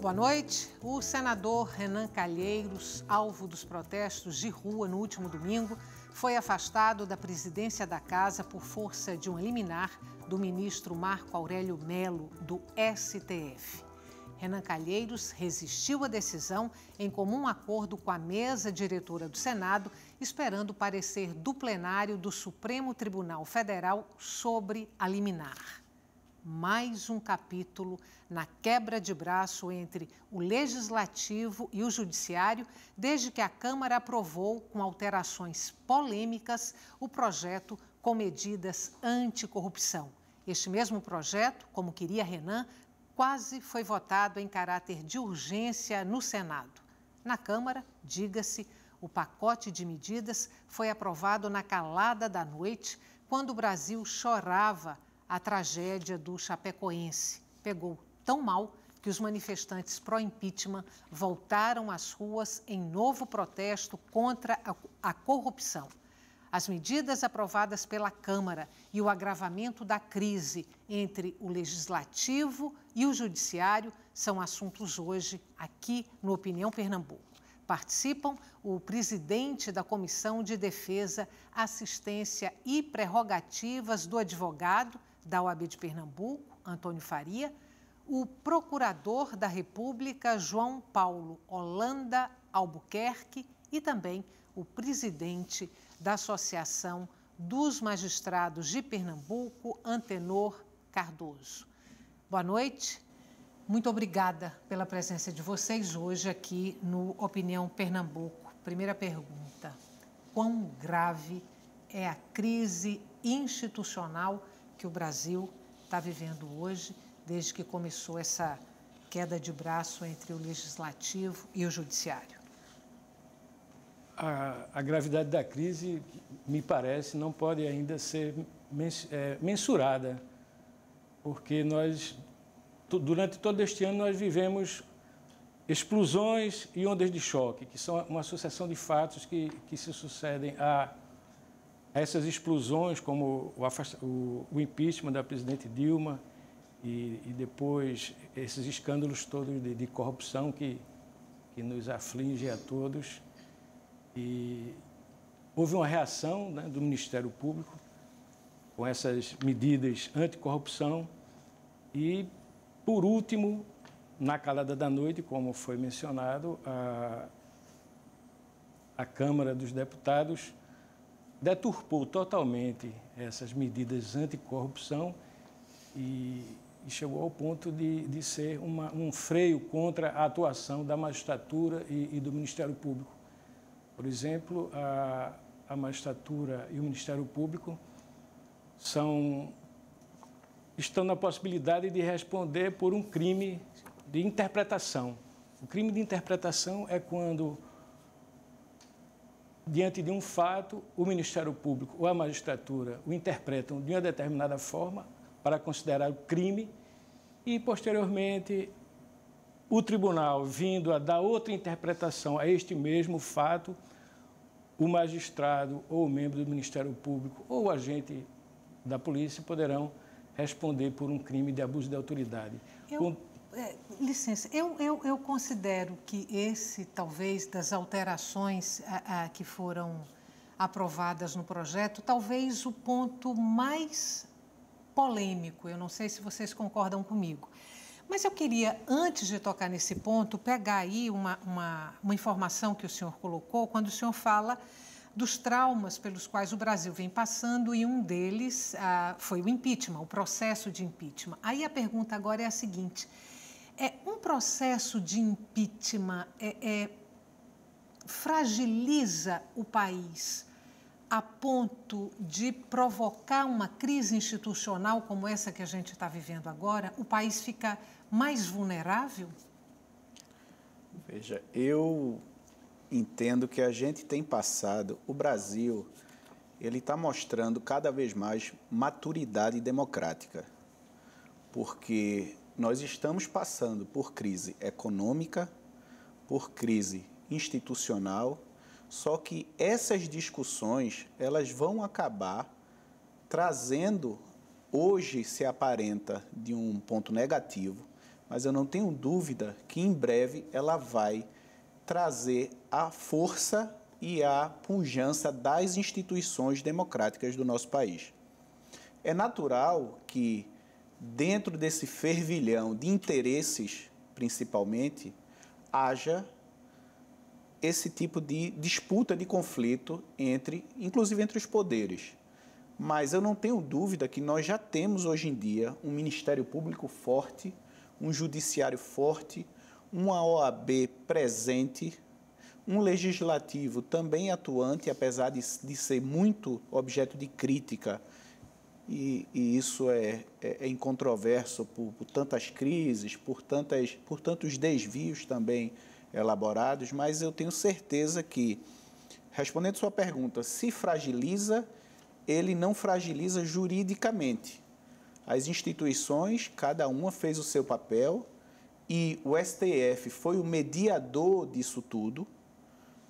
Boa noite. O senador Renan Calheiros, alvo dos protestos de rua no último domingo, foi afastado da presidência da Casa por força de um liminar do ministro Marco Aurélio Mello, do STF. Renan Calheiros resistiu à decisão em comum acordo com a mesa diretora do Senado, esperando o parecer do plenário do Supremo Tribunal Federal sobre a liminar. Mais um capítulo na quebra de braço entre o Legislativo e o Judiciário, desde que a Câmara aprovou, com alterações polêmicas, o projeto com medidas anticorrupção. Este mesmo projeto, como queria Renan, quase foi votado em caráter de urgência no Senado. Na Câmara, diga-se, o pacote de medidas foi aprovado na calada da noite, quando o Brasil chorava a tragédia do Chapecoense. Pegou tão mal que os manifestantes pró-impeachment voltaram às ruas em novo protesto contra a corrupção. As medidas aprovadas pela Câmara e o agravamento da crise entre o Legislativo e o Judiciário são assuntos hoje aqui no Opinião Pernambuco. Participam o presidente da Comissão de Defesa, Assistência e Prerrogativas do Advogado da OAB de Pernambuco, Antônio Faria, o procurador da República, João Paulo Holanda Albuquerque, e também o presidente da Associação dos Magistrados de Pernambuco, Antenor Cardoso. Boa noite. Muito obrigada pela presença de vocês hoje aqui no Opinião Pernambuco. Primeira pergunta: quão grave é a crise institucional que o Brasil está vivendo hoje, desde que começou essa queda de braço entre o Legislativo e o Judiciário? A gravidade da crise, me parece, não pode ainda ser mensurada, porque durante todo este ano, nós vivemos explosões e ondas de choque, que são uma sucessão de fatos que se sucedem a essas explosões, como o impeachment da presidente Dilma e depois esses escândalos todos de corrupção que nos afligem a todos. E houve uma reação, né, do Ministério Público com essas medidas anticorrupção e, por último, na calada da noite, como foi mencionado, a Câmara dos Deputados deturpou totalmente essas medidas anticorrupção e chegou ao ponto de ser um freio contra a atuação da magistratura e do Ministério Público. Por exemplo, a magistratura e o Ministério Público estão na possibilidade de responder por um crime de interpretação. O crime de interpretação é quando, diante de um fato, o Ministério Público ou a magistratura o interpretam de uma determinada forma para considerar o crime e, posteriormente, o tribunal, vindo a dar outra interpretação a este mesmo fato, o magistrado ou o membro do Ministério Público ou o agente da polícia poderão responder por um crime de abuso de autoridade. Licença, eu considero que esse, talvez, das alterações que foram aprovadas no projeto, talvez o ponto mais polêmico. Eu não sei se vocês concordam comigo. Mas eu queria, antes de tocar nesse ponto, pegar aí uma informação que o senhor colocou, quando o senhor fala dos traumas pelos quais o Brasil vem passando, e um deles foi o impeachment, o processo de impeachment. Aí a pergunta agora é a seguinte: um processo de impeachment fragiliza o país a ponto de provocar uma crise institucional como essa que a gente está vivendo agora? O país fica mais vulnerável? Veja, eu entendo que a gente tem passado, o Brasil, ele está mostrando cada vez mais maturidade democrática, porque nós estamos passando por crise econômica, por crise institucional, só que essas discussões, elas vão acabar trazendo, hoje se aparenta de um ponto negativo, mas eu não tenho dúvida que em breve ela vai trazer a força e a pujança das instituições democráticas do nosso país. É natural que, dentro desse fervilhão de interesses, principalmente, haja esse tipo de disputa, de conflito, inclusive entre os poderes. Mas eu não tenho dúvida que nós já temos hoje em dia um Ministério Público forte, um Judiciário forte, uma OAB presente, um Legislativo também atuante, apesar de ser muito objeto de crítica, e isso é incontroverso por tantas crises, por tantos desvios também elaborados, mas eu tenho certeza que, respondendo sua pergunta, se fragiliza, ele não fragiliza juridicamente. As instituições, cada uma fez o seu papel e o STF foi o mediador disso tudo,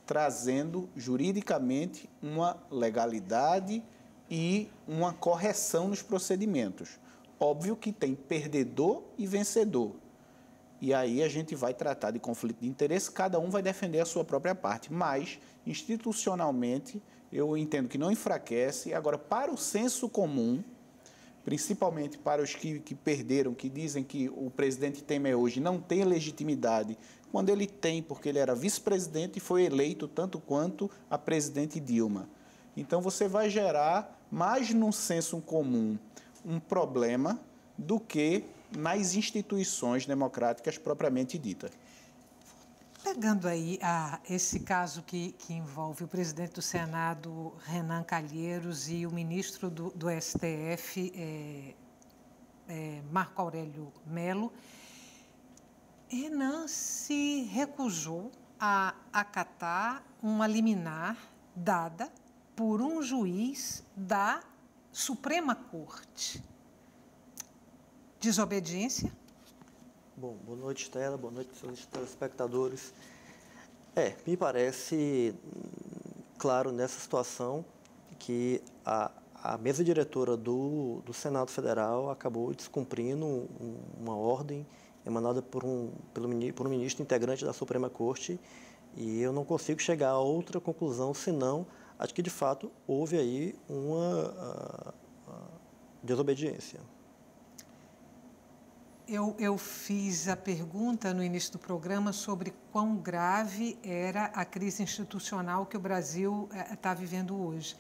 trazendo juridicamente uma legalidade e uma correção nos procedimentos. Óbvio que tem perdedor e vencedor. E aí a gente vai tratar de conflito de interesse, cada um vai defender a sua própria parte, mas institucionalmente eu entendo que não enfraquece. Agora, para o senso comum, principalmente para os que perderam, que dizem que o presidente Temer hoje não tem legitimidade, quando ele tem, porque ele era vice-presidente e foi eleito tanto quanto a presidente Dilma. Então, você vai gerar mais no senso comum um problema do que nas instituições democráticas propriamente dita. Pegando aí esse caso que envolve o presidente do Senado, Renan Calheiros, e o ministro do STF, Marco Aurélio Mello, Renan se recusou a acatar uma liminar dada por um juiz da Suprema Corte. Desobediência? Bom, boa noite, Estela, boa noite, seus telespectadores. Me parece claro nessa situação que a mesa diretora do Senado Federal acabou descumprindo uma ordem emanada por um ministro integrante da Suprema Corte, e eu não consigo chegar a outra conclusão senão a de que, de fato, houve aí uma desobediência. Eu fiz a pergunta no início do programa sobre quão grave era a crise institucional que o Brasil está vivendo hoje.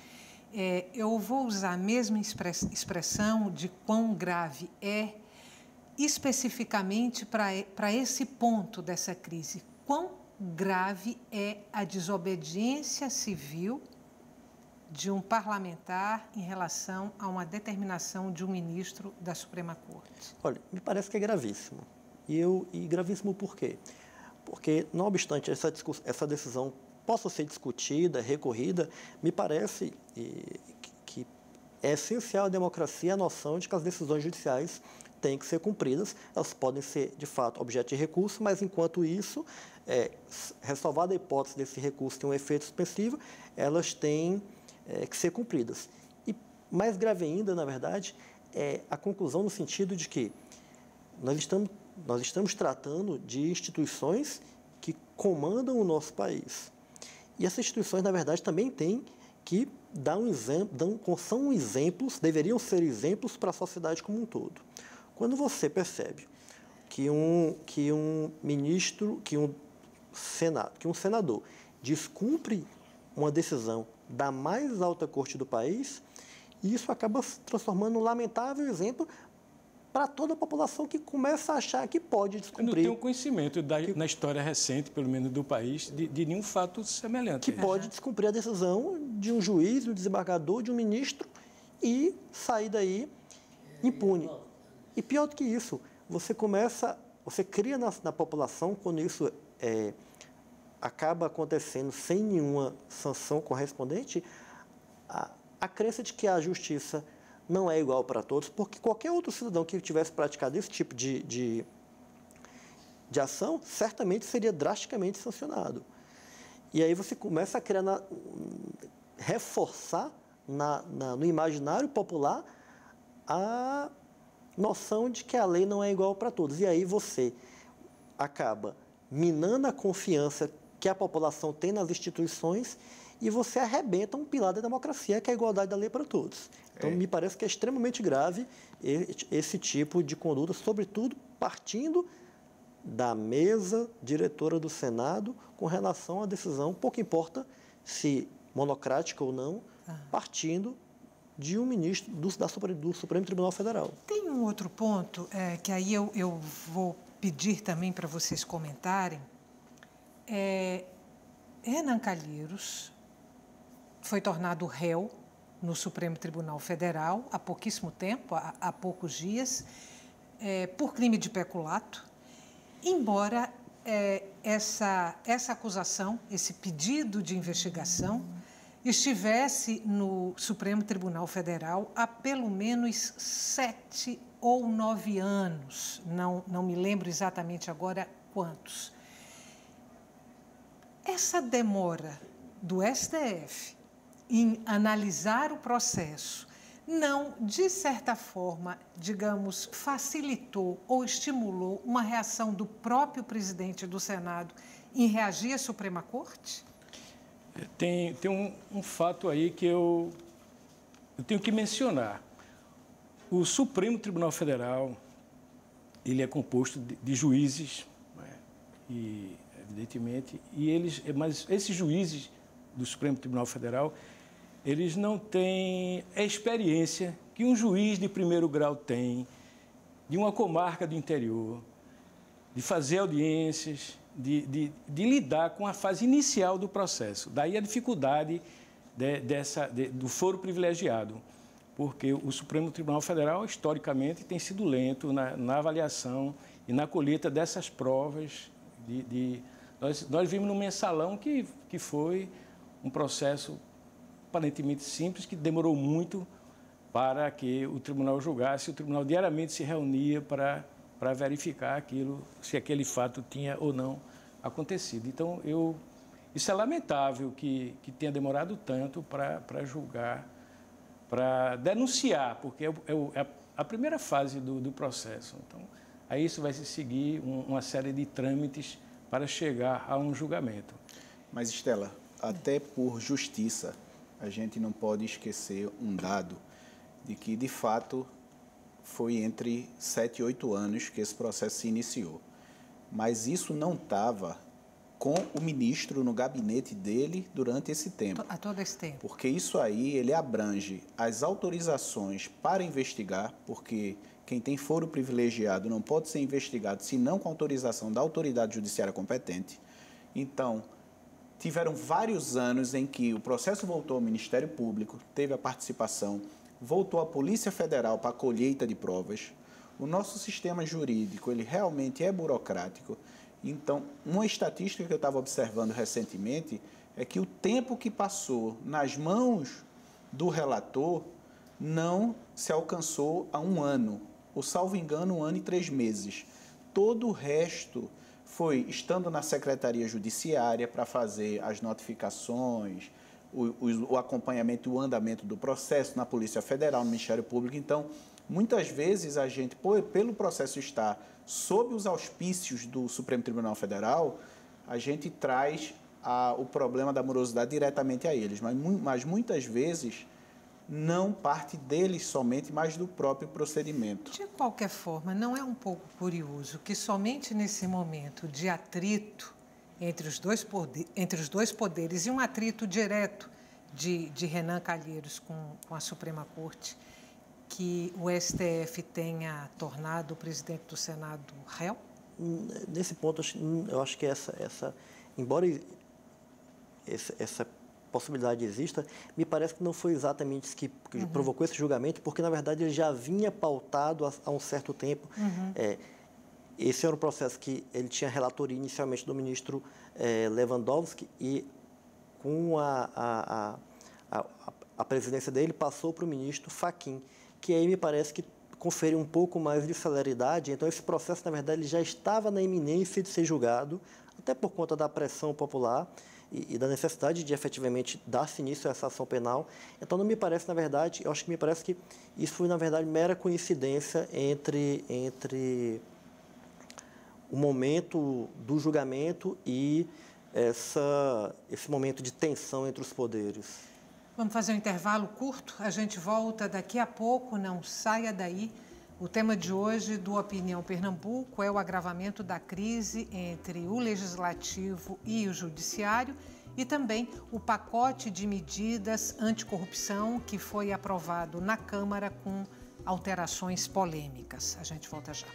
Eu vou usar a mesma expressão de quão grave é, especificamente para esse ponto dessa crise. Quão grave é a desobediência civil de um parlamentar em relação a uma determinação de um ministro da Suprema Corte? Olha, me parece que é gravíssimo. E gravíssimo por quê? Porque, não obstante essa decisão possa ser discutida, recorrida, me parece que é essencial à democracia a noção de que as decisões judiciais têm que ser cumpridas. Elas podem ser, de fato, objeto de recurso, mas, enquanto isso, ressalvada a hipótese desse recurso ter um efeito suspensivo, elas têm que ser cumpridas. E mais grave ainda, na verdade, é a conclusão no sentido de que nós estamos tratando de instituições que comandam o nosso país. E essas instituições, na verdade, também têm que são exemplos, deveriam ser exemplos para a sociedade como um todo. Quando você percebe que um senador descumpre uma decisão da mais alta corte do país, e isso acaba se transformando num lamentável exemplo para toda a população que começa a achar que pode descumprir. Eu não tenho conhecimento na história recente, pelo menos do país, de nenhum fato semelhante. Que pode descumprir a decisão de um juiz, de um desembargador, de um ministro e sair daí impune. E pior do que isso, você cria na população, quando isso acaba acontecendo sem nenhuma sanção correspondente, a crença de que a justiça não é igual para todos, porque qualquer outro cidadão que tivesse praticado esse tipo de ação, certamente seria drasticamente sancionado. E aí você começa a reforçar no imaginário popular noção de que a lei não é igual para todos. E aí você acaba minando a confiança que a população tem nas instituições e você arrebenta um pilar da democracia, que é a igualdade da lei para todos. Então, me parece que é extremamente grave esse tipo de conduta, sobretudo partindo da mesa diretora do Senado com relação à decisão, pouco importa se monocrática ou não, partindo de um ministro do Supremo Tribunal Federal. Tem um outro ponto que aí eu vou pedir também para vocês comentarem. Renan Calheiros foi tornado réu no Supremo Tribunal Federal há pouquíssimo tempo, há poucos dias, por crime de peculato, embora essa acusação, esse pedido de investigação, estivesse no Supremo Tribunal Federal há pelo menos 7 ou 9 anos, não me lembro exatamente agora quantos. Essa demora do STF em analisar o processo não, de certa forma, digamos, facilitou ou estimulou uma reação do próprio presidente do Senado em reagir à Suprema Corte? Tem um fato aí que eu tenho que mencionar. O Supremo Tribunal Federal, ele é composto de juízes, e, evidentemente, mas esses juízes do Supremo Tribunal Federal, eles não têm a experiência que um juiz de primeiro grau tem, de uma comarca do interior, de fazer audiências, de lidar com a fase inicial do processo. Daí a dificuldade do foro privilegiado, porque o Supremo Tribunal Federal, historicamente, tem sido lento na avaliação e na colheita dessas provas. Nós vimos no mensalão que foi um processo aparentemente simples, que demorou muito para que o tribunal julgasse. O tribunal diariamente se reunia para verificar aquilo, se aquele fato tinha ou não acontecido. Então, isso é lamentável que tenha demorado tanto para julgar, para denunciar, porque é a primeira fase do processo. Então, aí isso vai se seguir uma série de trâmites para chegar a um julgamento. Mas, Estela, até por justiça, a gente não pode esquecer um dado de que, de fato, foi entre 7 e 8 anos que esse processo se iniciou. Mas isso não estava com o ministro no gabinete dele durante esse tempo. A todo esse tempo. Porque isso aí, ele abrange as autorizações para investigar, porque quem tem foro privilegiado não pode ser investigado senão com autorização da autoridade judiciária competente. Então, tiveram vários anos em que o processo voltou ao Ministério Público, teve a participação, voltou à Polícia Federal para a colheita de provas. O nosso sistema jurídico, ele realmente é burocrático. Então, uma estatística que eu estava observando recentemente é que o tempo que passou nas mãos do relator não se alcançou a 1 ano, ou, salvo engano, 1 ano e 3 meses. Todo o resto foi estando na Secretaria Judiciária para fazer as notificações, o acompanhamento e o andamento do processo na Polícia Federal, no Ministério Público. Então, muitas vezes a gente, pelo processo estar sob os auspícios do Supremo Tribunal Federal, a gente traz o problema da morosidade diretamente a eles, mas muitas vezes não parte deles somente, mas do próprio procedimento. De qualquer forma, não é um pouco curioso que somente nesse momento de atrito entre os dois poderes e um atrito direto de Renan Calheiros com a Suprema Corte, que o STF tenha tornado o presidente do Senado réu? Nesse ponto, eu acho que embora essa possibilidade exista, me parece que não foi exatamente isso que provocou esse julgamento, porque, na verdade, ele já vinha pautado há um certo tempo. Esse era um processo que ele tinha relatoria inicialmente do ministro Lewandowski e, com a presidência dele, passou para o ministro Fachin, que aí me parece que conferiu um pouco mais de celeridade. Então, esse processo, na verdade, ele já estava na iminência de ser julgado, até por conta da pressão popular. e da necessidade de efetivamente dar-se início a essa ação penal. Então, não me parece, na verdade, eu acho que me parece que isso foi, na verdade, mera coincidência entre o momento do julgamento e esse momento de tensão entre os poderes. Vamos fazer um intervalo curto, a gente volta daqui a pouco, não saia daí. O tema de hoje do Opinião Pernambuco é o agravamento da crise entre o Legislativo e o Judiciário e também o pacote de medidas anticorrupção que foi aprovado na Câmara com alterações polêmicas. A gente volta já.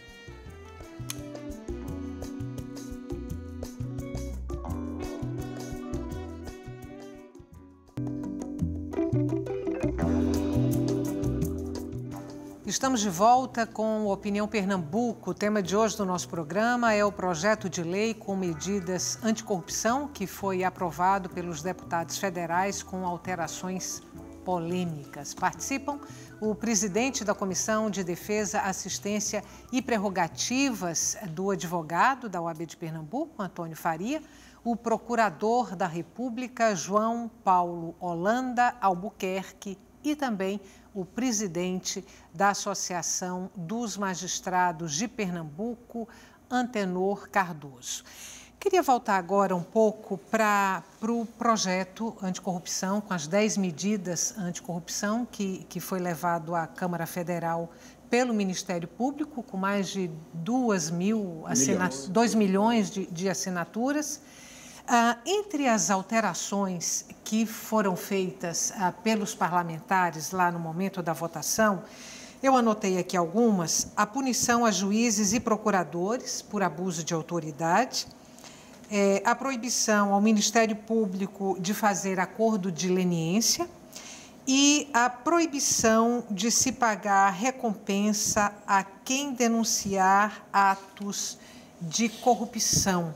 Estamos de volta com o Opinião Pernambuco. O tema de hoje do nosso programa é o projeto de lei com medidas anticorrupção que foi aprovado pelos deputados federais com alterações polêmicas. Participam o presidente da Comissão de Defesa, Assistência e Prerrogativas do advogado da OAB de Pernambuco, Antônio Faria, o procurador da República, João Paulo Holanda Albuquerque, e também o presidente da Associação dos Magistrados de Pernambuco, Antenor Cardoso. Queria voltar agora um pouco para o projeto anticorrupção, com as 10 medidas anticorrupção que foi levado à Câmara Federal pelo Ministério Público, com mais de 2 milhões de assinaturas. Entre as alterações que foram feitas pelos parlamentares lá no momento da votação, eu anotei aqui algumas: a punição a juízes e procuradores por abuso de autoridade, a proibição ao Ministério Público de fazer acordo de leniência e a proibição de se pagar recompensa a quem denunciar atos de corrupção.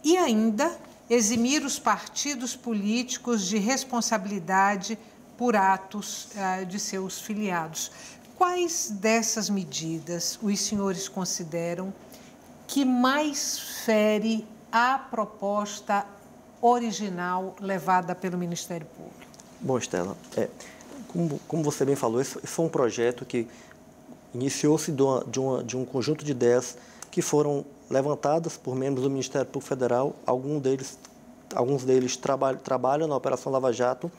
E ainda eximir os partidos políticos de responsabilidade por atos de seus filiados. Quais dessas medidas os senhores consideram que mais fere a proposta original levada pelo Ministério Público? Bom, Estela, como você bem falou, esse foi um projeto que iniciou-se de um conjunto de ideias que foram levantadas por membros do Ministério Público Federal. Alguns deles trabalham na Operação Lava Jato,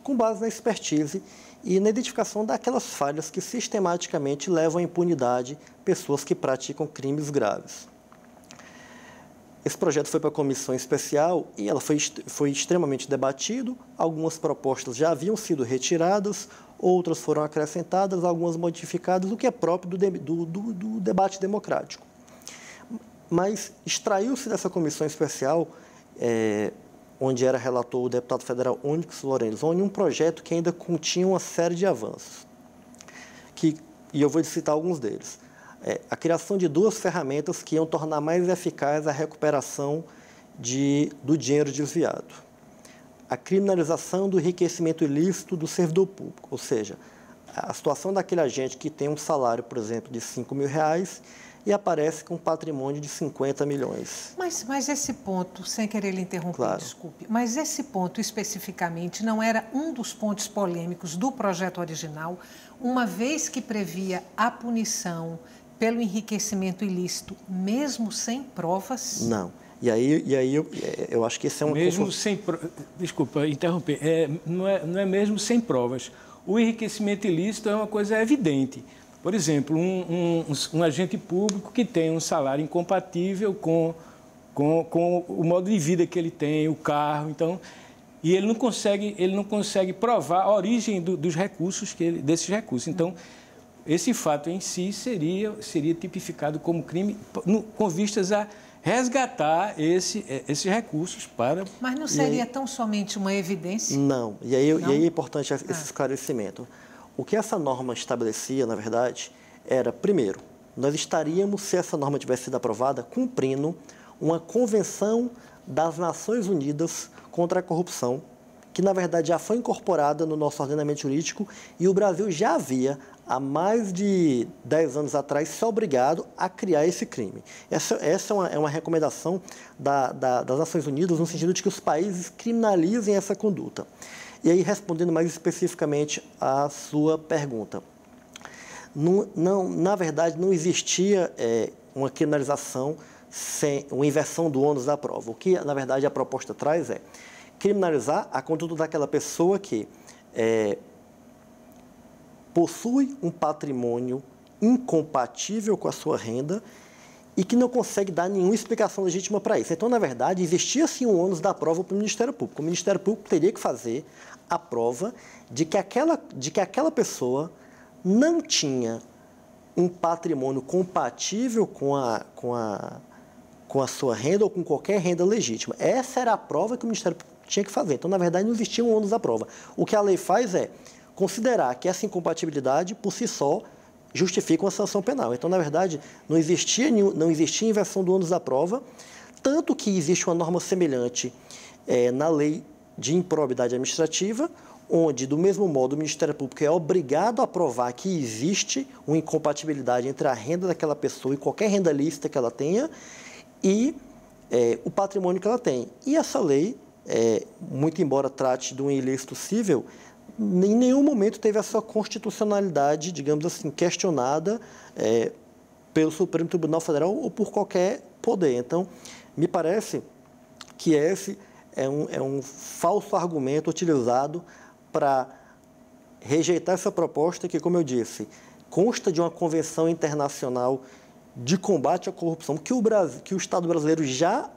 com base na expertise e na identificação daquelas falhas que sistematicamente levam à impunidade pessoas que praticam crimes graves. Esse projeto foi para a comissão especial e ela foi extremamente debatido. Algumas propostas já haviam sido retiradas, outras foram acrescentadas, algumas modificadas, o que é próprio do debate democrático. Mas extraiu-se dessa comissão especial, onde era relator o deputado federal Onyx Lorenzoni, um projeto que ainda continha uma série de avanços, e eu vou citar alguns deles. A criação de 2 ferramentas que iam tornar mais eficaz a recuperação do dinheiro desviado. A criminalização do enriquecimento ilícito do servidor público, ou seja, a situação daquele agente que tem um salário, por exemplo, de R$5 mil e aparece com um patrimônio de 50 milhões. Mas esse ponto, sem querer lhe interromper, claro. Desculpe, mas esse ponto especificamente não era um dos pontos polêmicos do projeto original, uma vez que previa a punição pelo enriquecimento ilícito, mesmo sem provas? Não. E aí eu acho que esse é um... Mesmo sem... Desculpa interromper. Não é mesmo sem provas. O enriquecimento ilícito é uma coisa evidente. Por exemplo, um agente público que tem um salário incompatível com o modo de vida que ele tem, o carro, então, e ele não consegue provar a origem dos recursos desses recursos. Então, esse fato em si seria tipificado como crime com vistas a resgatar esses recursos para... Mas não seria tão somente uma evidência? Não. E aí é importante esse esclarecimento. O que essa norma estabelecia, na verdade, era, primeiro, nós estaríamos, se essa norma tivesse sido aprovada, cumprindo uma convenção das Nações Unidas contra a corrupção, que, na verdade, já foi incorporada no nosso ordenamento jurídico e o Brasil já havia, há mais de 10 anos atrás, se obrigado a criar esse crime. Essa é uma recomendação das Nações Unidas, no sentido de que os países criminalizem essa conduta. E aí, respondendo mais especificamente à sua pergunta, na verdade, não existia uma criminalização sem uma inversão do ônus da prova. O que, na verdade, a proposta traz é criminalizar a conduta daquela pessoa que possui um patrimônio incompatível com a sua renda e que não consegue dar nenhuma explicação legítima para isso. Então, na verdade, existia sim um ônus da prova para o Ministério Público. O Ministério Público teria que fazer a prova de que aquela pessoa não tinha um patrimônio compatível com a sua renda ou com qualquer renda legítima. Essa era a prova que o Ministério Público tinha que fazer. Então, na verdade, não existia um ônus da prova. O que a lei faz é considerar que essa incompatibilidade, por si só, justifica uma sanção penal. Então, na verdade, não existia inversão do ônus da prova, tanto que existe uma norma semelhante na lei de improbidade administrativa, onde, do mesmo modo, o Ministério Público é obrigado a provar que existe uma incompatibilidade entre a renda daquela pessoa e qualquer renda lícita que ela tenha e o patrimônio que ela tem. E essa lei, muito embora trate de um ilícito cível, em nenhum momento teve a sua constitucionalidade, digamos assim, questionada pelo Supremo Tribunal Federal ou por qualquer poder. Então, me parece que esse é um falso argumento utilizado para rejeitar essa proposta que, como eu disse, consta de uma convenção internacional de combate à corrupção que o Estado brasileiro já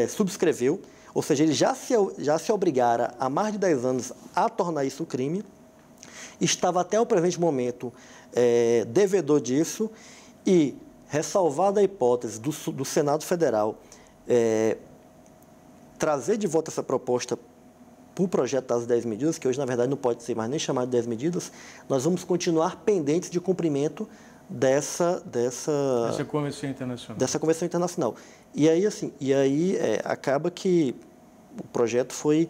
subscreveu, ou seja, ele já se obrigara há mais de 10 anos a tornar isso crime, estava até o presente momento devedor disso e, ressalvada a hipótese do Senado Federal trazer de volta essa proposta para o projeto das 10 medidas, que hoje, na verdade, não pode ser mais nem chamado de 10 medidas, nós vamos continuar pendentes de cumprimento dessa Convenção Internacional. Dessa Convenção Internacional. E aí, acaba que o projeto foi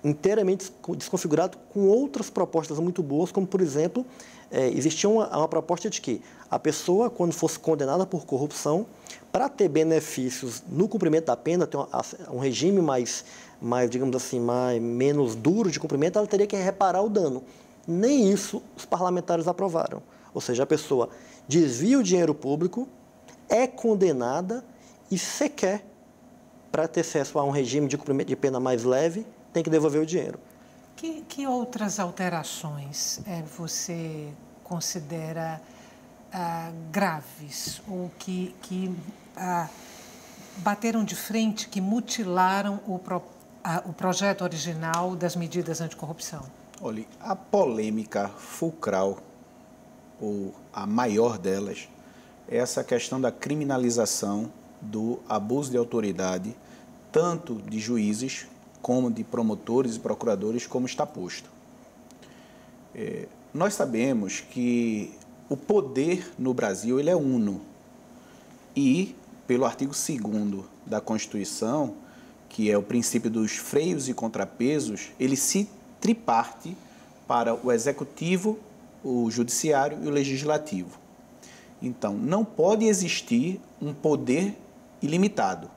inteiramente desconfigurado com outras propostas muito boas, como, por exemplo, existia uma proposta de que a pessoa, quando fosse condenada por corrupção, para ter benefícios no cumprimento da pena, ter um regime mais, digamos assim, menos duro de cumprimento, ela teria que reparar o dano. Nem isso os parlamentares aprovaram. Ou seja, a pessoa desvia o dinheiro público, é condenada e sequer, para ter acesso a um regime de cumprimento de pena mais leve, tem que devolver o dinheiro. Que outras alterações você considera graves ou que bateram de frente, que mutilaram o projeto original das medidas anticorrupção? Olha, a polêmica fulcral, ou a maior delas, é essa questão da criminalização do abuso de autoridade, tanto de juízes como de promotores e procuradores, como está posto. Nós sabemos que o poder no Brasil ele é uno e, pelo artigo 2º da Constituição, que é o princípio dos freios e contrapesos, ele se triparte para o Executivo, o Judiciário e o Legislativo. Então, não pode existir um poder ilimitado,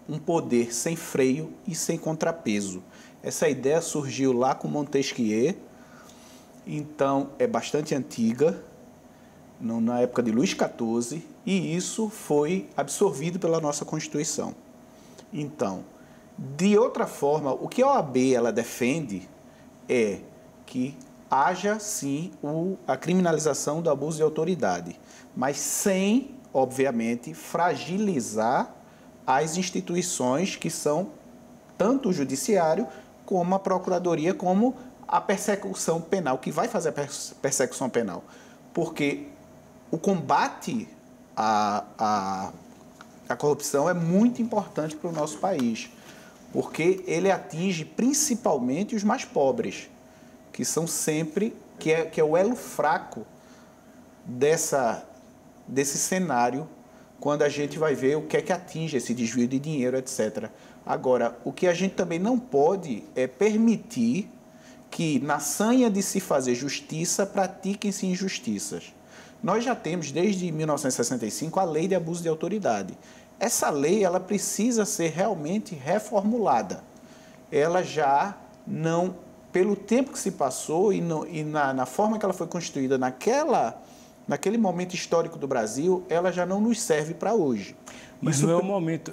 um poder sem freio e sem contrapeso. Essa ideia surgiu lá com Montesquieu, então é bastante antiga, na época de Luís XIV, e isso foi absorvido pela nossa Constituição. Então, de outra forma, o que a OAB ela defende é que haja, sim, a criminalização do abuso de autoridade, mas sem, obviamente, fragilizar as instituições que são tanto o Judiciário, como a Procuradoria, como a persecução penal, que vai fazer a persecução penal. Porque o combate à corrupção é muito importante para o nosso país, porque ele atinge principalmente os mais pobres, que são sempre, que é o elo fraco desse cenário, quando a gente vai ver o que é que atinge esse desvio de dinheiro, etc. Agora, o que a gente também não pode é permitir que, na sanha de se fazer justiça, pratiquem-se injustiças. Nós já temos, desde 1965, a Lei de Abuso de Autoridade. Essa lei ela precisa ser realmente reformulada. Ela já não, pelo tempo que se passou e na forma que ela foi construída naquele momento histórico do Brasil, ela já não nos serve para hoje. Mas não é o momento,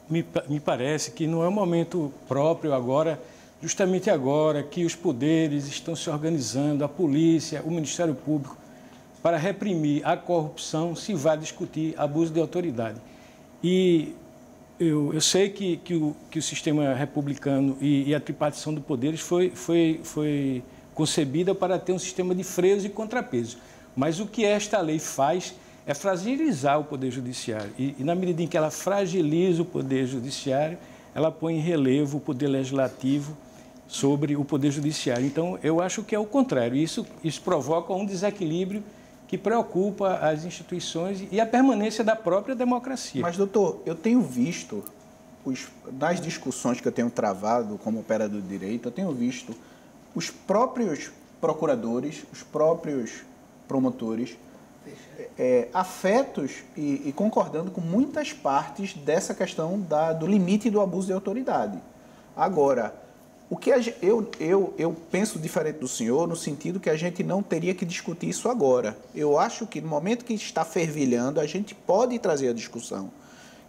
me parece que não é o momento próprio agora, justamente agora que os poderes estão se organizando, a polícia, o Ministério Público, para reprimir a corrupção, se vai discutir abuso de autoridade. E eu sei que o sistema republicano e a tripartição de poderes foi concebida para ter um sistema de freios e contrapesos. Mas o que esta lei faz é fragilizar o Poder Judiciário. E na medida em que ela fragiliza o Poder Judiciário, ela põe em relevo o Poder Legislativo sobre o Poder Judiciário. Então, eu acho que é o contrário. Isso provoca um desequilíbrio que preocupa as instituições e a permanência da própria democracia. Mas, doutor, eu tenho visto, nas discussões que eu tenho travado como operador de direito, eu tenho visto os próprios procuradores, os próprios promotores, afetos e concordando com muitas partes dessa questão do limite do abuso de autoridade. Agora, o que eu penso diferente do senhor, no sentido que a gente não teria que discutir isso agora. Eu acho que no momento que está fervilhando, a gente pode trazer a discussão.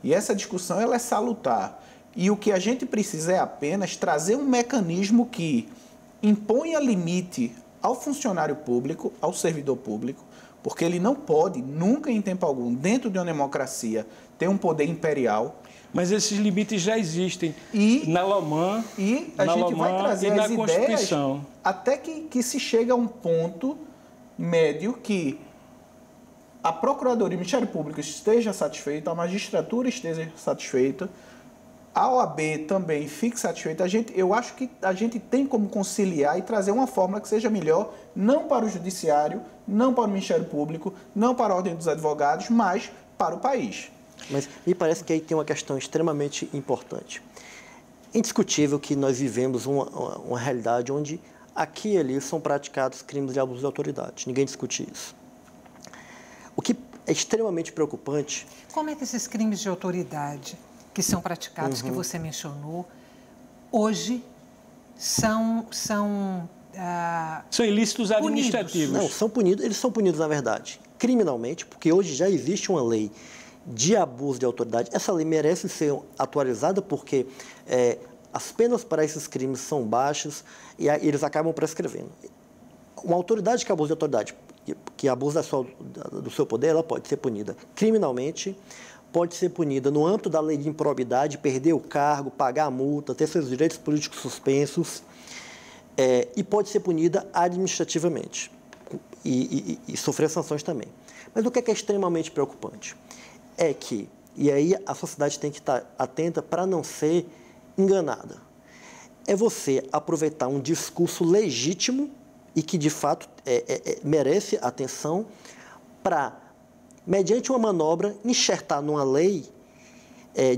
E essa discussão ela é salutar. E o que a gente precisa é apenas trazer um mecanismo que imponha limite ao funcionário público, ao servidor público, porque ele não pode, nunca em tempo algum, dentro de uma democracia, ter um poder imperial. Mas esses limites já existem na LOMAN, e a gente vai trazer e na as Constituição. Ideias até que se chega a um ponto médio que a Procuradoria e o Ministério Público esteja satisfeito, a magistratura esteja satisfeita, a OAB também fique satisfeita. Eu acho que a gente tem como conciliar e trazer uma fórmula que seja melhor, não para o Judiciário, não para o Ministério Público, não para a Ordem dos Advogados, mas para o país. Mas me parece que aí tem uma questão extremamente importante. Indiscutível que nós vivemos uma realidade onde aqui e ali são praticados crimes de abuso de autoridade. Ninguém discute isso. O que é extremamente preocupante... Como é que esses crimes de autoridade que são praticados, que você mencionou, hoje são ilícitos administrativos. Não, são punidos, eles são punidos, na verdade, criminalmente, porque hoje já existe uma lei de abuso de autoridade. Essa lei merece ser atualizada porque as penas para esses crimes são baixas e eles acabam prescrevendo. Uma autoridade que abusa de autoridade, que abusa do seu poder, ela pode ser punida criminalmente, pode ser punida no âmbito da lei de improbidade, perder o cargo, pagar a multa, ter seus direitos políticos suspensos, e pode ser punida administrativamente e sofrer sanções também. Mas o que é extremamente preocupante é que, e aí a sociedade tem que estar atenta para não ser enganada, é você aproveitar um discurso legítimo e que, de fato, merece atenção para, mediante uma manobra, enxertar numa lei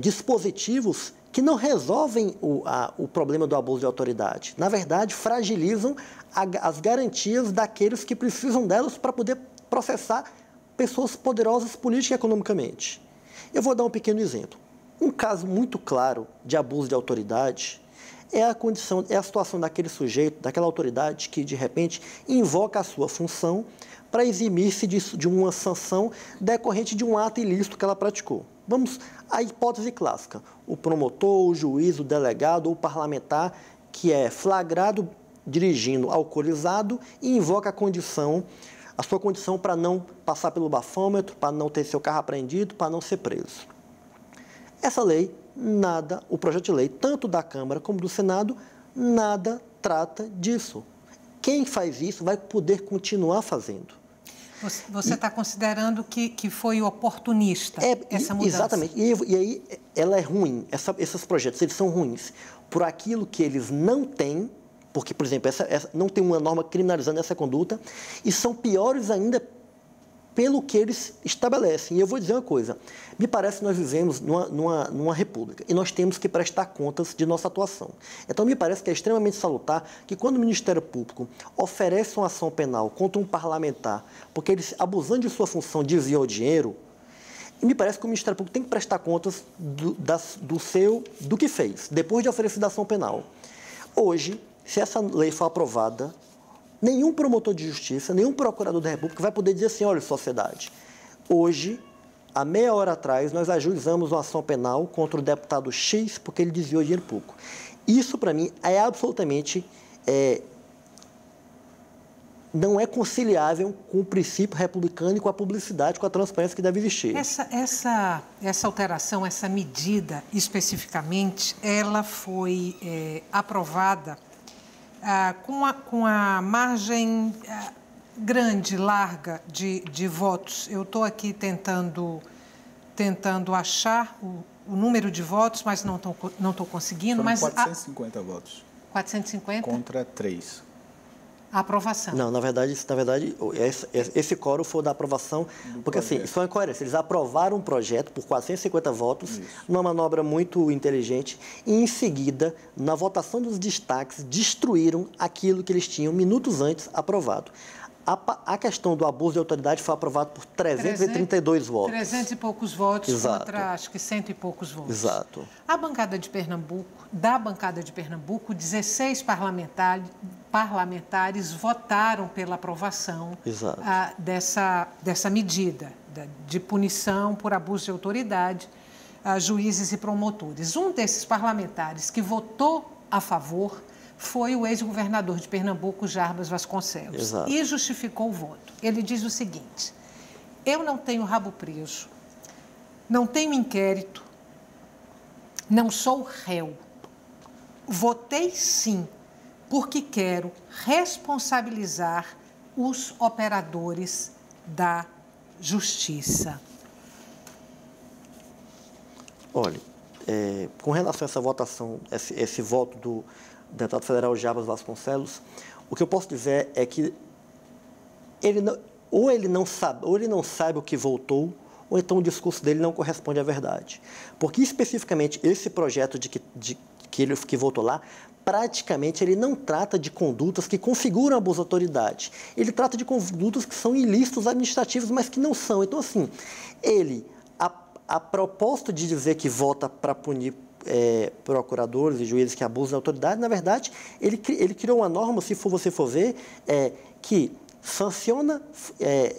dispositivos que não resolvem o problema do abuso de autoridade. Na verdade, fragilizam as garantias daqueles que precisam delas para poder processar pessoas poderosas política e economicamente. Eu vou dar um pequeno exemplo. Um caso muito claro de abuso de autoridade é a situação daquele sujeito, daquela autoridade que, de repente, invoca a sua função para eximir-se de uma sanção decorrente de um ato ilícito que ela praticou. Vamos à hipótese clássica. O promotor, o juiz, o delegado ou o parlamentar que é flagrado dirigindo alcoolizado e invoca a sua condição para não passar pelo bafômetro, para não ter seu carro apreendido, para não ser preso. Essa lei, o projeto de lei, tanto da Câmara como do Senado, nada trata disso. Quem faz isso vai poder continuar fazendo. Você está considerando que foi oportunista essa mudança? Exatamente. E aí ela é ruim. Esses projetos eles são ruins por aquilo que eles não têm, porque, por exemplo, não tem uma norma criminalizando essa conduta, e são piores ainda pelo que eles estabelecem. E eu vou dizer uma coisa, me parece que nós vivemos numa república e nós temos que prestar contas de nossa atuação. Então, me parece que é extremamente salutar que quando o Ministério Público oferece uma ação penal contra um parlamentar, porque ele, abusando de sua função, desviou dinheiro, me parece que o Ministério Público tem que prestar contas do que fez, depois de oferecida a ação penal. Hoje, se essa lei for aprovada, nenhum promotor de justiça, nenhum procurador da República vai poder dizer assim, olha, sociedade, hoje, há meia hora atrás, nós ajuizamos uma ação penal contra o deputado X porque ele desviou dinheiro público. Isso, para mim, é absolutamente... não é conciliável com o princípio republicano e com a publicidade, com a transparência que deve existir. Essa alteração, essa medida especificamente, ela foi aprovada com a margem grande, larga de votos. Eu estou aqui tentando achar o número de votos, mas não estou conseguindo. Foram mas 450 votos. 450? Contra 3. A aprovação. Não, na verdade esse quórum foi da aprovação, porque assim, isso é uma incoerência. Eles aprovaram um projeto por 450 votos, numa manobra muito inteligente, e em seguida, na votação dos destaques, destruíram aquilo que eles tinham minutos antes aprovado. A questão do abuso de autoridade foi aprovado por 332 votos. 300 e poucos votos. Exato. Contra, acho que 100 e poucos votos. Exato. Da bancada de Pernambuco, 16 parlamentares votaram pela aprovação dessa medida de punição por abuso de autoridade a juízes e promotores. Um desses parlamentares que votou a favor foi o ex-governador de Pernambuco, Jarbas Vasconcelos. Exato. E justificou o voto. Ele diz o seguinte: eu não tenho rabo preso, não tenho inquérito, não sou réu. Votei sim, porque quero responsabilizar os operadores da justiça. Olha, com relação a essa votação, esse voto do deputado federal Jarbas Vasconcelos, o que eu posso dizer é que ele não sabe o que votou, ou então o discurso dele não corresponde à verdade. Porque, especificamente, esse projeto que votou lá, praticamente ele não trata de condutas que configuram abuso de autoridade. Ele trata de condutas que são ilícitos administrativos, mas que não são. Então, assim, a propósito de dizer que vota para punir procuradores e juízes que abusam da autoridade, na verdade, ele criou uma norma, se você for ver, que sanciona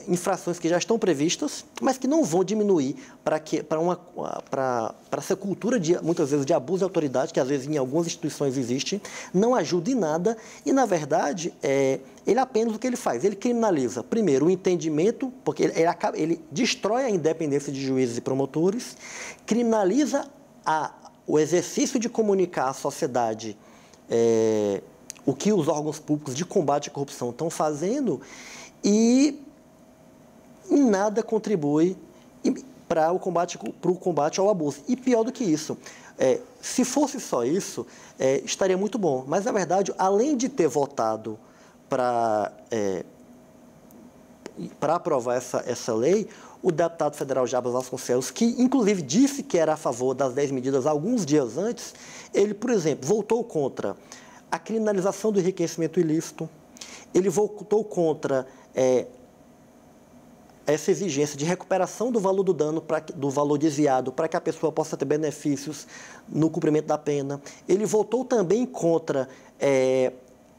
infrações que já estão previstas, mas que não vão diminuir para essa cultura, muitas vezes, de abuso de autoridade, que às vezes em algumas instituições existe, não ajuda em nada e, na verdade, ele apenas o que ele faz? Ele criminaliza, primeiro, o entendimento, porque ele destrói a independência de juízes e promotores, criminaliza o exercício de comunicar à sociedade o que os órgãos públicos de combate à corrupção estão fazendo e em nada contribui para o combate ao abuso. E pior do que isso, se fosse só isso, estaria muito bom. Mas, na verdade, além de ter votado para aprovar essa lei, o deputado federal Jarbas Vasconcelos, que inclusive disse que era a favor das 10 medidas alguns dias antes, ele, por exemplo, votou contra a criminalização do enriquecimento ilícito, ele votou contra essa exigência de recuperação do valor do dano, do valor desviado, para que a pessoa possa ter benefícios no cumprimento da pena. Ele votou também contra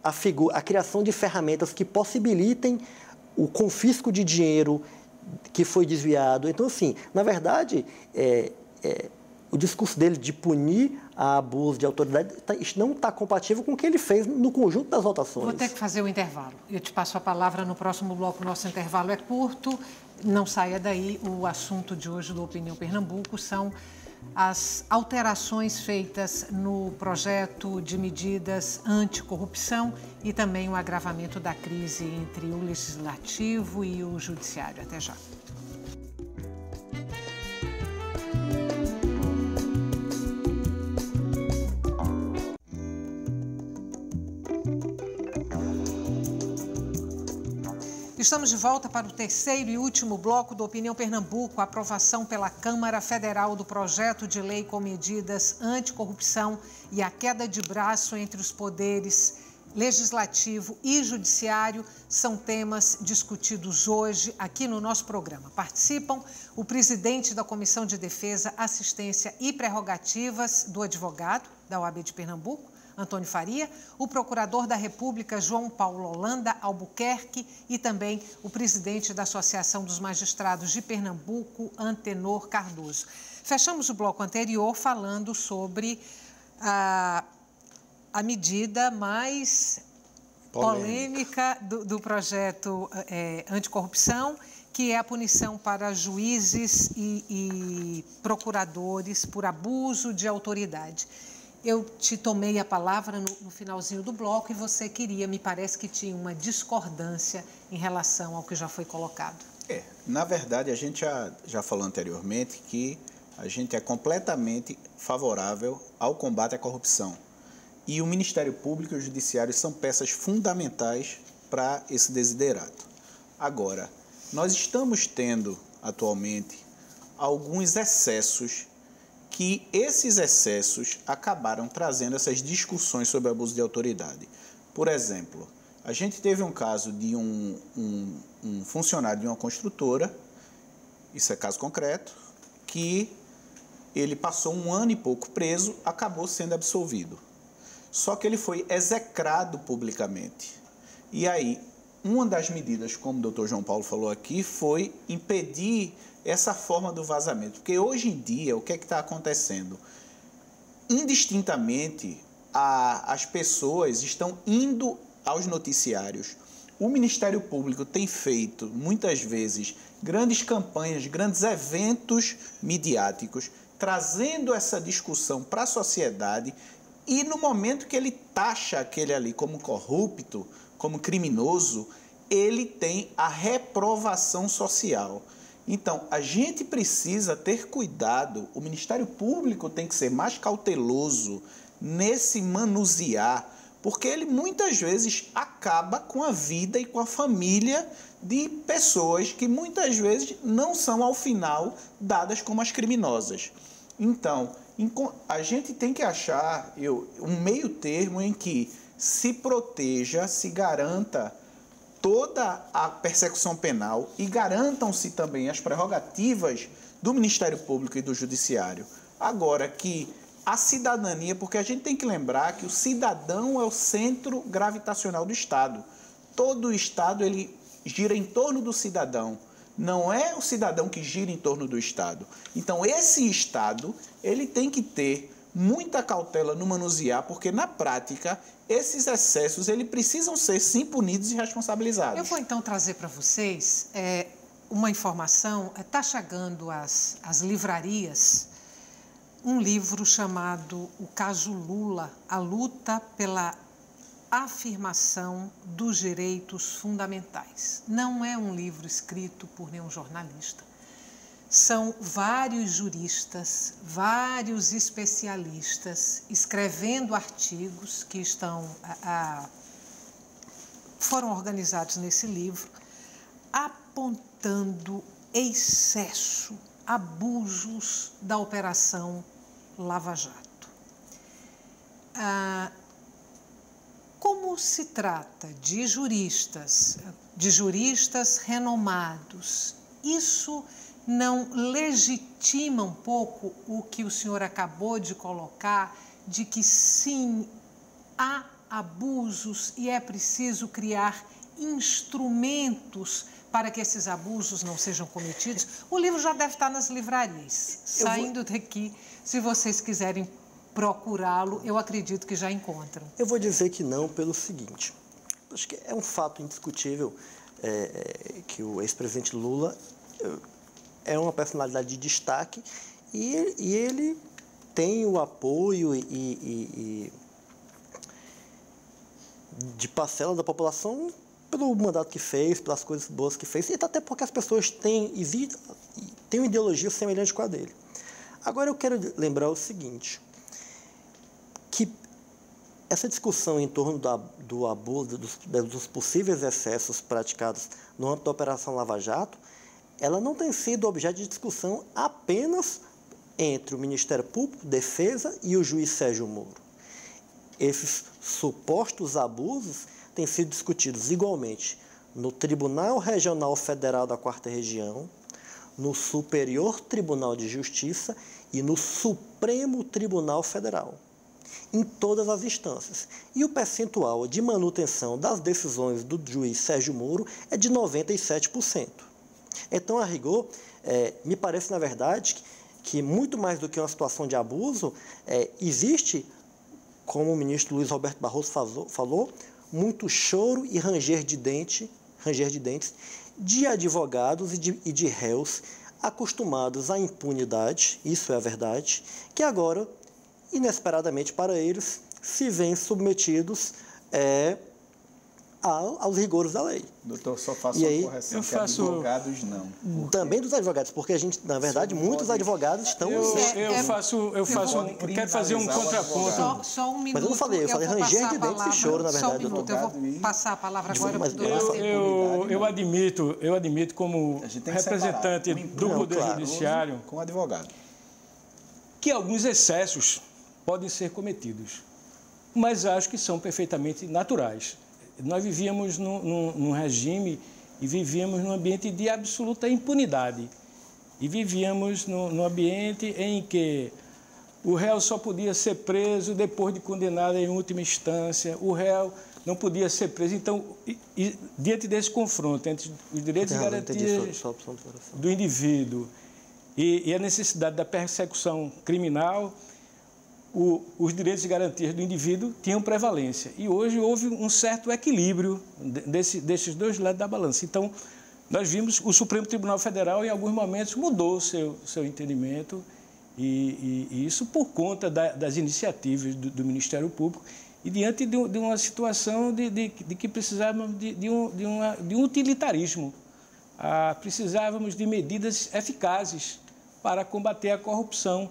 a criação de ferramentas que possibilitem o confisco de dinheiro que foi desviado. Então, assim, na verdade, o discurso dele de punir a abuso de autoridade não está compatível com o que ele fez no conjunto das votações. Vou ter que fazer o intervalo. Eu te passo a palavra no próximo bloco. Nosso intervalo é curto. Não saia daí. O assunto de hoje do Opinião Pernambuco são as alterações feitas no projeto de medidas anticorrupção e também o agravamento da crise entre o Legislativo e o Judiciário. Até já. Estamos de volta para o terceiro e último bloco do Opinião Pernambuco, a aprovação pela Câmara Federal do projeto de lei com medidas anticorrupção e a queda de braço entre os poderes legislativo e judiciário são temas discutidos hoje aqui no nosso programa. Participam o presidente da Comissão de Defesa, Assistência e Prerrogativas do Advogado da OAB de Pernambuco, Antônio Faria, o procurador da República, João Paulo Holanda Albuquerque, e também o presidente da Associação dos Magistrados de Pernambuco, Antenor Cardoso. Fechamos o bloco anterior falando sobre a medida mais polêmica do projeto anticorrupção, que é a punição para juízes e procuradores por abuso de autoridade. Eu te tomei a palavra no finalzinho do bloco e você me parece que tinha uma discordância em relação ao que já foi colocado. Na verdade, a gente já falou anteriormente que a gente é completamente favorável ao combate à corrupção. E o Ministério Público e o Judiciário são peças fundamentais para esse desiderato. Agora, nós estamos tendo atualmente alguns excessos que esses excessos acabaram trazendo essas discussões sobre abuso de autoridade. Por exemplo, a gente teve um caso de um funcionário de uma construtora, isso é caso concreto, que ele passou 1 ano e pouco preso, acabou sendo absolvido. Só que ele foi execrado publicamente. E aí, uma das medidas, como o doutor João Paulo falou aqui, foi impedir essa forma do vazamento. Porque hoje em dia, o que é que está acontecendo? Indistintamente, as pessoas estão indo aos noticiários. O Ministério Público tem feito, muitas vezes, grandes campanhas, grandes eventos midiáticos, trazendo essa discussão para a sociedade, e no momento que ele taxa aquele ali como corrupto, como criminoso, ele tem a reprovação social. Então, a gente precisa ter cuidado, o Ministério Público tem que ser mais cauteloso nesse manusear, porque ele muitas vezes acaba com a vida e com a família de pessoas que muitas vezes não são, ao final, dadas como as criminosas. Então, a gente tem que achar um meio termo em que se proteja, se garanta toda a persecução penal e garantam-se também as prerrogativas do Ministério Público e do Judiciário. Agora que a cidadania, porque a gente tem que lembrar que o cidadão é o centro gravitacional do Estado. Todo o Estado ele gira em torno do cidadão. Não é o cidadão que gira em torno do Estado. Então, esse Estado ele tem que ter muita cautela no manusear, porque, na prática, esses excessos eles precisam ser, sim, punidos e responsabilizados. Eu vou, então, trazer para vocês uma informação. Está chegando às livrarias um livro chamado O Caso Lula, a luta pela afirmação dos direitos fundamentais. Não é um livro escrito por nenhum jornalista. São vários juristas, vários especialistas escrevendo artigos que foram organizados nesse livro, apontando excesso, abusos da Operação Lava Jato. Como se trata de juristas renomados, isso não legitima um pouco o que o senhor acabou de colocar, de que sim, há abusos e é preciso criar instrumentos para que esses abusos não sejam cometidos? O livro já deve estar nas livrarias. Saindo daqui, se vocês quiserem procurá-lo, eu acredito que já encontram. Eu vou dizer que não pelo seguinte. Acho que é um fato indiscutível que o ex-presidente Lula é uma personalidade de destaque e ele tem o apoio de parcela da população pelo mandato que fez, pelas coisas boas que fez, e até porque as pessoas têm uma ideologia semelhante com a dele. Agora eu quero lembrar o seguinte, que essa discussão em torno do abuso, dos possíveis excessos praticados no âmbito da Operação Lava Jato, ela não tem sido objeto de discussão apenas entre o Ministério Público, Defesa e o juiz Sérgio Moro. Esses supostos abusos têm sido discutidos igualmente no Tribunal Regional Federal da 4ª Região, no Superior Tribunal de Justiça e no Supremo Tribunal Federal, em todas as instâncias. E o percentual de manutenção das decisões do juiz Sérgio Moro é de 97%. Então, a rigor, me parece, na verdade, que muito mais do que uma situação de abuso, existe, como o ministro Luiz Roberto Barroso falou, muito choro e ranger de dentes de advogados e de réus acostumados à impunidade, isso é a verdade, que agora, inesperadamente para eles, se veem submetidos aos rigores da lei. Doutor, só faço uma correção, advogados não. Também dos advogados, porque a gente, na verdade, muitos advogados estão... Eu quero fazer um contraponto. Só um minuto. Mas eu não falei, eu falei ranger de dentes e choro, na verdade. Só um minuto, eu vou passar a palavra agora para o doutor. Eu admito como representante do Poder Judiciário com advogado que alguns excessos podem ser cometidos, mas acho que são perfeitamente naturais. Nós vivíamos num regime e vivíamos num ambiente de absoluta impunidade. E vivíamos num ambiente em que o réu só podia ser preso depois de condenado em última instância, o réu não podia ser preso. Então, diante desse confronto entre os direitos e garantias do indivíduo e a necessidade da persecução criminal, os direitos e garantias do indivíduo tinham prevalência. E hoje houve um certo equilíbrio desses dois lados da balança. Então, nós vimos o Supremo Tribunal Federal, em alguns momentos, mudou seu entendimento, e isso por conta das iniciativas do Ministério Público, e diante de uma situação de que precisávamos de um utilitarismo. Precisávamos de medidas eficazes para combater a corrupção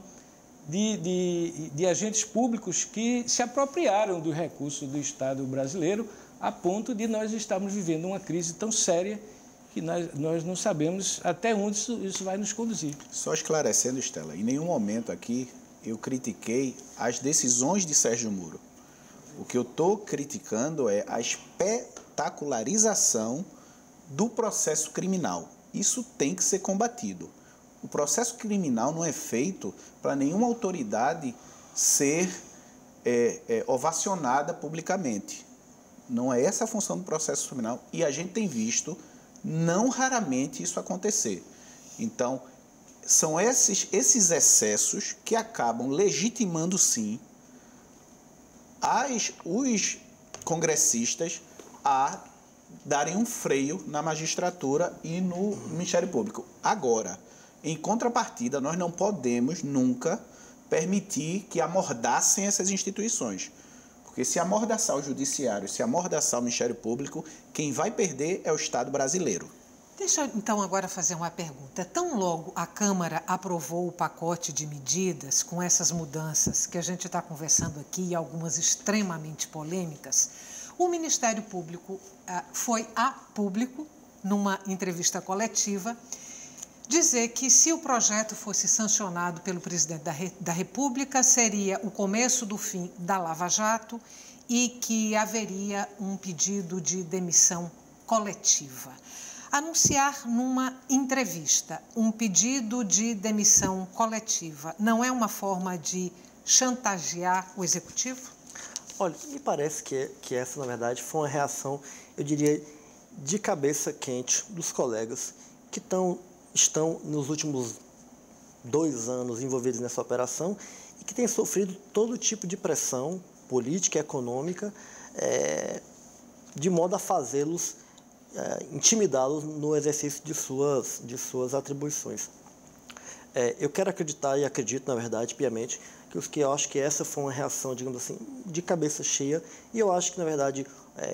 de agentes públicos que se apropriaram dos recursos do Estado brasileiro a ponto de nós estarmos vivendo uma crise tão séria que nós não sabemos até onde isso vai nos conduzir. Só esclarecendo, Estela, em nenhum momento aqui eu critiquei as decisões de Sérgio Moro. O que eu estou criticando é a espetacularização do processo criminal. Isso tem que ser combatido. O processo criminal não é feito para nenhuma autoridade ser ovacionada publicamente. Não é essa a função do processo criminal e a gente tem visto, não raramente, isso acontecer. Então, são esses excessos que acabam legitimando, sim, os congressistas a darem um freio na magistratura e no Ministério Público. Agora, em contrapartida, nós não podemos nunca permitir que amordaçem essas instituições. Porque se amordaçar o Judiciário, se amordaçar o Ministério Público, quem vai perder é o Estado brasileiro. Deixa eu, então, agora fazer uma pergunta. Tão logo a Câmara aprovou o pacote de medidas com essas mudanças que a gente está conversando aqui, algumas extremamente polêmicas, o Ministério Público foi a público, numa entrevista coletiva, dizer que se o projeto fosse sancionado pelo presidente da República, seria o começo do fim da Lava Jato e que haveria um pedido de demissão coletiva. Anunciar numa entrevista um pedido de demissão coletiva não é uma forma de chantagear o Executivo? Olha, me parece que essa, na verdade, foi uma reação, eu diria, de cabeça quente dos colegas que estão nos últimos 2 anos envolvidos nessa operação e que têm sofrido todo tipo de pressão política e econômica de modo a fazê-los intimidá-los no exercício de suas atribuições. Eu quero acreditar e acredito, na verdade, piamente, que eu acho que essa foi uma reação, digamos assim, de cabeça cheia, e eu acho que, na verdade,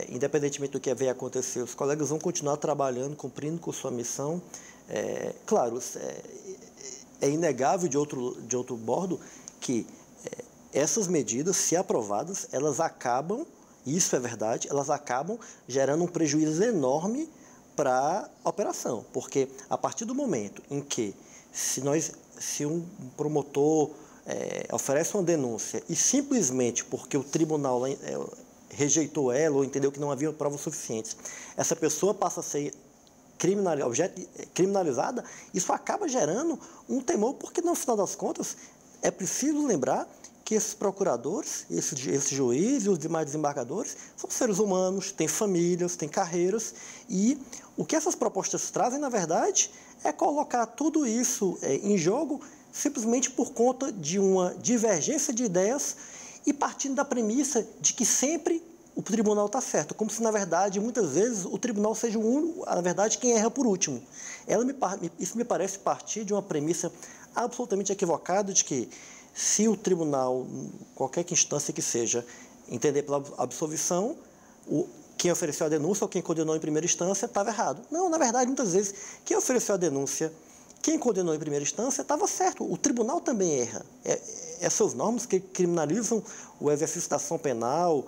independentemente do que venha acontecer, os colegas vão continuar trabalhando, cumprindo com sua missão. Claro, é inegável de outro bordo que essas medidas, se aprovadas, elas acabam, isso é verdade, elas acabam gerando um prejuízo enorme para a operação, porque a partir do momento em que, se um promotor oferece uma denúncia e simplesmente porque o tribunal rejeitou ela ou entendeu que não havia provas suficientes, essa pessoa passa a ser criminalizada, isso acaba gerando um temor, porque no final das contas é preciso lembrar que esses procuradores, esses juízes e os demais desembargadores são seres humanos, têm famílias, têm carreiras, e o que essas propostas trazem, na verdade, é colocar tudo isso em jogo simplesmente por conta de uma divergência de ideias e partindo da premissa de que sempre o tribunal está certo, como se, na verdade, muitas vezes o tribunal seja o único, na verdade, quem erra por último. Isso me parece partir de uma premissa absolutamente equivocada de que, se o tribunal, qualquer instância que seja, entender pela absolvição, quem ofereceu a denúncia ou quem condenou em primeira instância estava errado. Não, na verdade, muitas vezes, quem ofereceu a denúncia, quem condenou em primeira instância estava certo. O tribunal também erra. Essas normas que criminalizam o exercício da ação penal,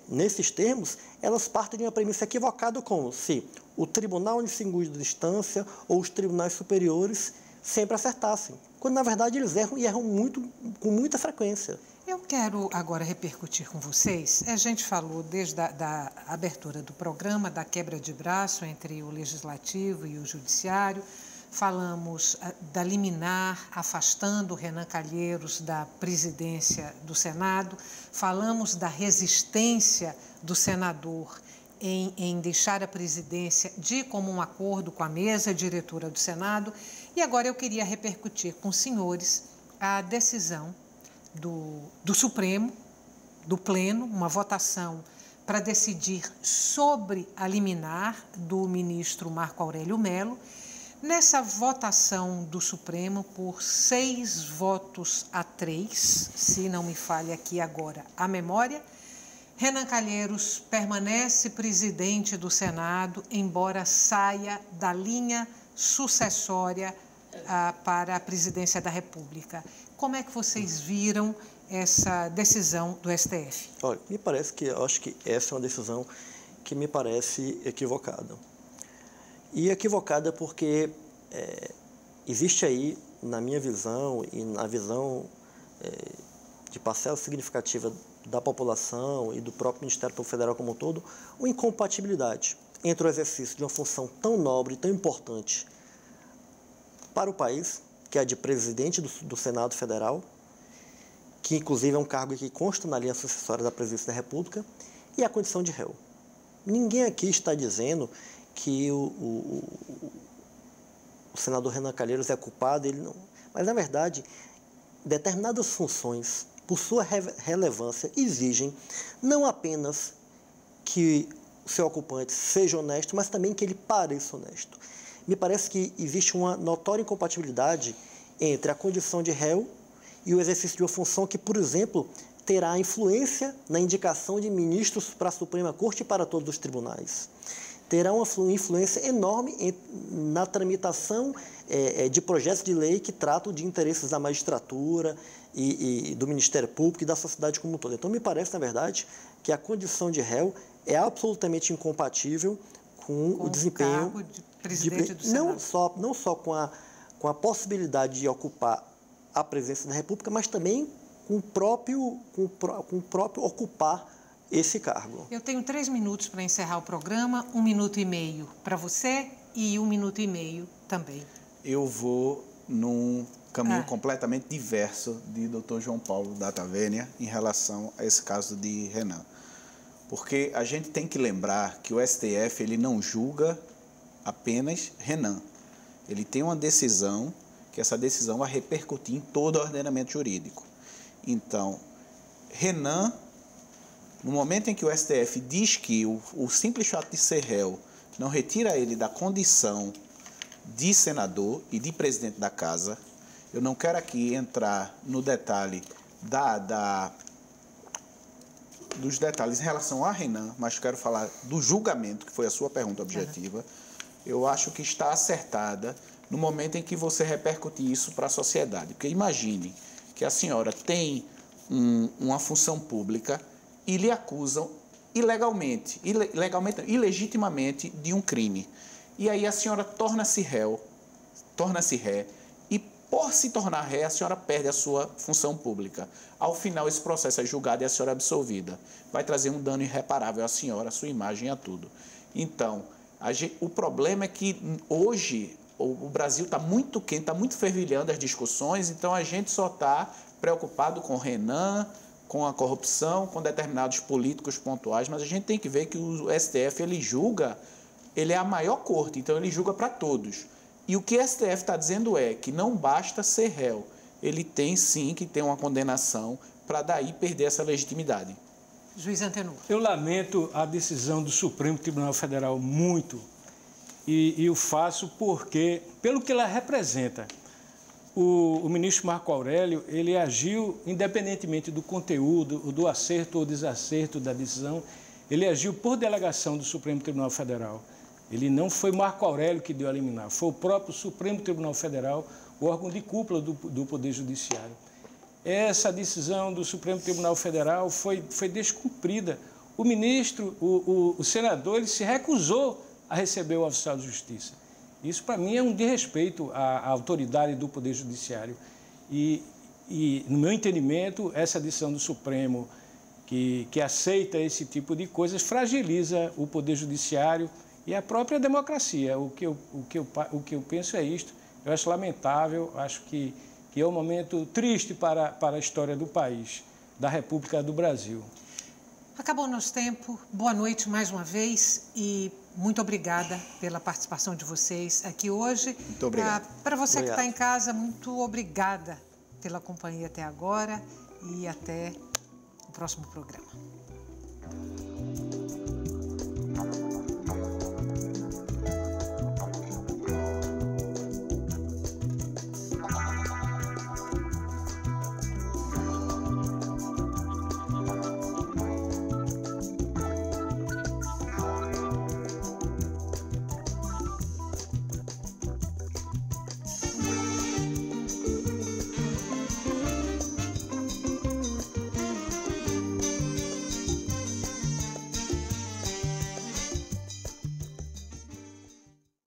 nesses termos, elas partem de uma premissa equivocada, como se o tribunal em segunda instância ou os tribunais superiores sempre acertassem, quando, na verdade, eles erram e erram com muita frequência. Eu quero agora repercutir com vocês. A gente falou desde da abertura do programa, da quebra de braço entre o Legislativo e o Judiciário. Falamos da liminar afastando Renan Calheiros da presidência do Senado. Falamos da resistência do senador em deixar a presidência de comum acordo com a mesa diretora do Senado. E agora eu queria repercutir com os senhores a decisão do Supremo, do Pleno, uma votação para decidir sobre a liminar do ministro Marco Aurélio Mello. Nessa votação do Supremo, por 6 votos a 3, se não me falha aqui agora a memória, Renan Calheiros permanece presidente do Senado, embora saia da linha sucessória para a presidência da República. Como é que vocês viram essa decisão do STF? Olha, eu acho que essa é uma decisão que me parece equivocada. E equivocada porque existe aí, na minha visão e na visão de parcela significativa da população e do próprio Ministério Público Federal como um todo, uma incompatibilidade entre o exercício de uma função tão nobre e tão importante para o país, que é a de presidente do Senado Federal, que inclusive é um cargo que consta na linha sucessória da presidência da República, e a condição de réu. Ninguém aqui está dizendo que o senador Renan Calheiros é culpado, ele não. Mas, na verdade, determinadas funções, por sua relevância, exigem não apenas que o seu ocupante seja honesto, mas também que ele pareça honesto. Me parece que existe uma notória incompatibilidade entre a condição de réu e o exercício de uma função que, por exemplo, terá influência na indicação de ministros para a Suprema Corte e para todos os tribunais. Terá uma influência enorme na tramitação de projetos de lei que tratam de interesses da magistratura e do Ministério Público e da sociedade como um todo. Então, me parece, na verdade, que a condição de réu é absolutamente incompatível com o desempenho cargo de presidente do Senado. Não só com a possibilidade de ocupar a presidência da República, mas também com o próprio ocupar esse cargo. Eu tenho 3 minutos para encerrar o programa, 1 minuto e meio para você e 1 minuto e meio também. Eu vou num caminho completamente diverso de Dr. João Paulo da Tavênia em relação a esse caso de Renan. Porque a gente tem que lembrar que o STF ele não julga apenas Renan. Ele tem uma decisão, que essa decisão vai repercutir em todo o ordenamento jurídico. Então, Renan, no momento em que o STF diz que o simples fato de ser réu não retira ele da condição de senador e de presidente da casa, eu não quero aqui entrar no detalhe dos detalhes em relação a Renan, mas quero falar do julgamento, que foi a sua pergunta objetiva. Eu acho que está acertada no momento em que você repercute isso para a sociedade. Porque imagine que a senhora tem uma função pública e lhe acusam ilegitimamente de um crime. E aí a senhora torna-se ré, e por se tornar ré, a senhora perde a sua função pública. Ao final, esse processo é julgado e a senhora é absolvida. Vai trazer um dano irreparável à senhora, à sua imagem e a tudo. Então, o problema é que hoje o Brasil está muito quente, está muito fervilhando as discussões, então a gente só está preocupado com o Renan, com a corrupção, com determinados políticos pontuais, mas a gente tem que ver que o STF, ele julga, ele é a maior corte, então ele julga para todos. E o que o STF está dizendo é que não basta ser réu, ele tem sim que ter uma condenação para daí perder essa legitimidade. Juiz Antenor. Eu lamento a decisão do Supremo Tribunal Federal muito, e o faço porque, pelo que ela representa, o ministro Marco Aurélio, ele agiu independentemente do conteúdo, do acerto ou desacerto da decisão, ele agiu por delegação do Supremo Tribunal Federal. Ele não foi Marco Aurélio que deu a liminar, foi o próprio Supremo Tribunal Federal, o órgão de cúpula do Poder Judiciário. Essa decisão do Supremo Tribunal Federal foi descumprida. O ministro, o senador, ele se recusou a receber o oficial de justiça. Isso, para mim, é um desrespeito à autoridade do Poder Judiciário. E, no meu entendimento, essa decisão do Supremo, que aceita esse tipo de coisas, fragiliza o Poder Judiciário e a própria democracia. O que eu penso é isto. Eu acho lamentável, acho que é um momento triste para a história do país, da República do Brasil. Acabou o nosso tempo. Boa noite mais uma vez e muito obrigada pela participação de vocês aqui hoje. Muito obrigado. Para você que está em casa, muito obrigada pela companhia até agora e até o próximo programa.